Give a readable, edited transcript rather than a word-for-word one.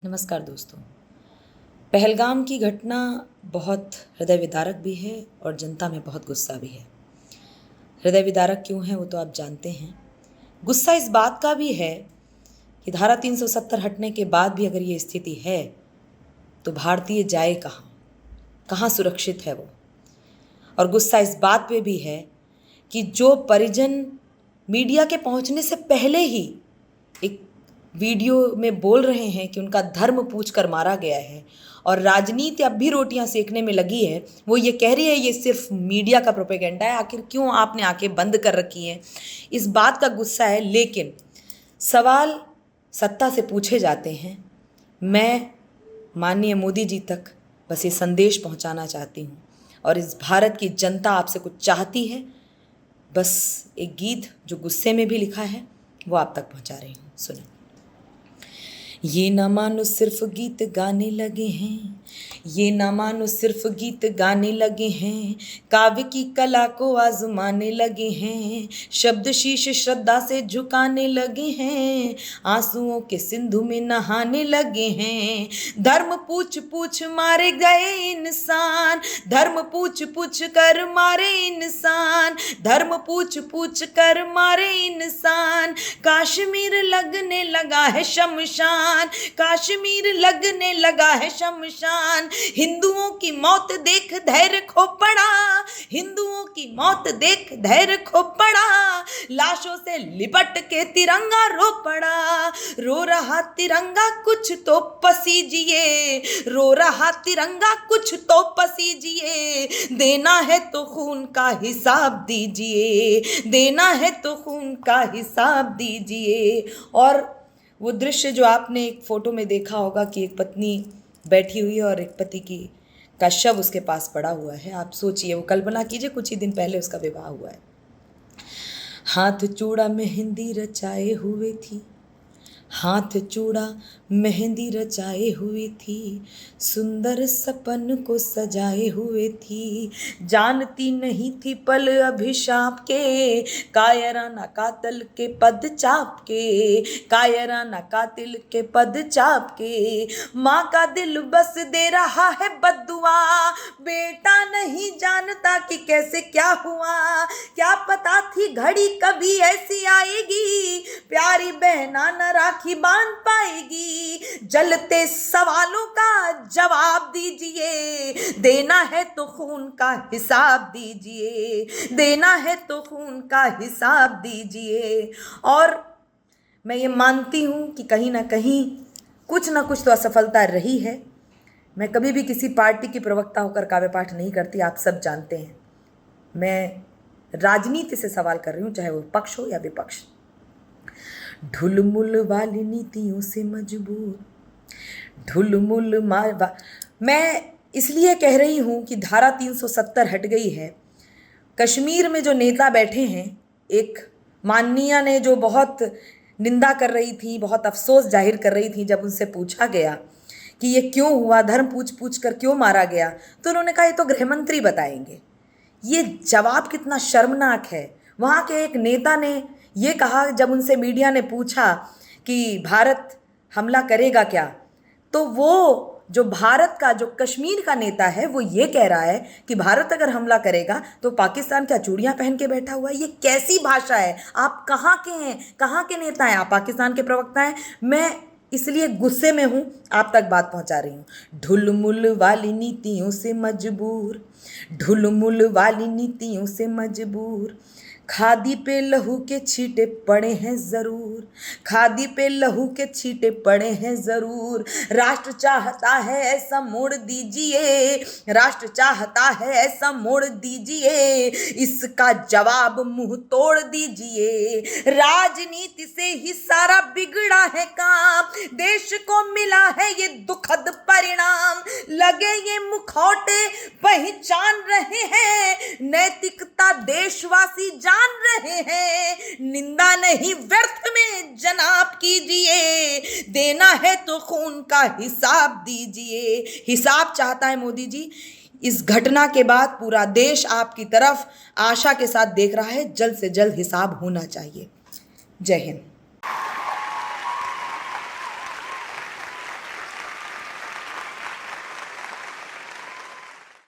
नमस्कार दोस्तों। पहलगाम की घटना बहुत हृदय विदारक भी है और जनता में बहुत गुस्सा भी है। हृदय विदारक क्यों है वो तो आप जानते हैं। गुस्सा इस बात का भी है कि धारा 370 हटने के बाद भी अगर ये स्थिति है तो भारतीय जाए कहाँ, कहाँ सुरक्षित है वो। और गुस्सा इस बात पे भी है कि जो परिजन मीडिया के पहुंचने से पहले ही एक वीडियो में बोल रहे हैं कि उनका धर्म पूछ कर मारा गया है और राजनीति अब भी रोटियां सेकने में लगी है, वो ये कह रही है ये सिर्फ मीडिया का प्रोपेगेंडा है। आखिर क्यों आपने आंखें बंद कर रखी हैं, इस बात का गुस्सा है। लेकिन सवाल सत्ता से पूछे जाते हैं। मैं माननीय मोदी जी तक बस ये संदेश पहुंचाना चाहती हूँ और इस भारत की जनता आपसे कुछ चाहती है। बस एक गीत जो गुस्से में भी लिखा है वो आप तक पहुंचा रही हूँ, सुनो। ये ना मानो सिर्फ गीत गाने लगे हैं, ये ना मानो सिर्फ गीत गाने लगे हैं, काव्य की कला को आजमाने लगे हैं, शब्द शीश श्रद्धा से झुकाने लगे हैं, आंसुओं के सिंधु में नहाने लगे हैं। धर्म पूछ पूछ मारे गए इंसान, धर्म पूछ पूछ कर मारे इंसान, धर्म पूछ पूछ कर मारे इंसान। कश्मीर लगने लगा है शमशान, कश्मीर लगने लगा है शमशान। हिंदुओं की मौत देख धैर्य खो पड़ा, हिंदुओं की मौत देख धैर्य खो पड़ा, लाशों से लिपट के तिरंगा रो पड़ा। रो रहा तिरंगा कुछ तो पसीजिए, रो रहा तिरंगा कुछ तो पसीजिए, देना है तो खून का हिसाब दीजिए, देना है तो खून का हिसाब दीजिए। और वो दृश्य जो आपने एक फ़ोटो में देखा होगा कि एक पत्नी बैठी हुई है और एक पति का शव उसके पास पड़ा हुआ है। आप सोचिए, वो कल्पना कीजिए, कुछ ही दिन पहले उसका विवाह हुआ है। हाथ चूड़ा मेहंदी रचाए हुए थी, हाथ चूड़ा मेहंदी रचाए हुई थी, सुंदर सपन को सजाए हुए थी, जानती नहीं थी पल अभिशाप के, कायराना कातिल के पद चाप के, कायराना कातिल के पद चाप के। माँ का दिल बस दे रहा है बद्दुआ, बेटा नहीं जानता कि कैसे क्या हुआ, क्या पता थी घड़ी कभी ऐसी आएगी, प्यारी बहना न राखी बांध पाएगी। जलते सवालों का जवाब दीजिए, देना है तो खून का हिसाब दीजिए, देना है तो खून का हिसाब दीजिए। और मैं ये मानती हूँ कि कहीं ना कहीं कुछ ना कुछ तो असफलता रही है। मैं कभी भी किसी पार्टी की प्रवक्ता होकर काव्य पाठ नहीं करती, आप सब जानते हैं। मैं राजनीति से सवाल कर रही हूँ, चाहे वो पक्ष हो या विपक्ष। ढुलमुल वाली नीतियों से मजबूर, ढुलमुल मैं इसलिए कह रही हूँ कि धारा 370 हट गई है। कश्मीर में जो नेता बैठे हैं, एक माननीय ने जो बहुत निंदा कर रही थी, बहुत अफसोस जाहिर कर रही थी जब उनसे पूछा गया कि ये क्यों हुआ, धर्म पूछ पूछ कर क्यों मारा गया, तो उन्होंने कहा ये तो गृह मंत्री बताएंगे। ये जवाब कितना शर्मनाक है। वहाँ के एक नेता ने ये कहा, जब उनसे मीडिया ने पूछा कि भारत हमला करेगा क्या, तो वो जो भारत का, जो कश्मीर का नेता है, वो ये कह रहा है कि भारत अगर हमला करेगा तो पाकिस्तान क्या चूड़ियाँ पहन के बैठा हुआ है। ये कैसी भाषा है? आप कहाँ के हैं, कहाँ के नेता हैं? आप पाकिस्तान के प्रवक्ता हैं। मैं इसलिए गुस्से में हूँ, आप तक बात पहुँचा रही हूँ। ढुलमुल वाली नीतियों से मजबूर, ढुलमुल वाली नीतियों से मजबूर, खादी पे लहू के छींटे पड़े हैं ज़रूर, खादी पे लहू के छींटे पड़े हैं ज़रूर। राष्ट्र चाहता है ऐसा मोड़ दीजिए, राष्ट्र चाहता है ऐसा मोड़ दीजिए, इसका जवाब मुंह तोड़ दीजिए। राजनीति से ही सारा बिगड़ा है काम, देश को मिला है ये दुखद परिणाम। लगे ये मुखौटे पहचान रहे हैं, नैतिकता देशवासी जान रहे हैं, निंदा नहीं व्यर्थ में जनाब कीजिए, देना है तो खून का हिसाब दीजिए। हिसाब चाहता है मोदी जी। इस घटना के बाद पूरा देश आपकी तरफ आशा के साथ देख रहा है। जल्द से जल्द हिसाब होना चाहिए। जय हिंद।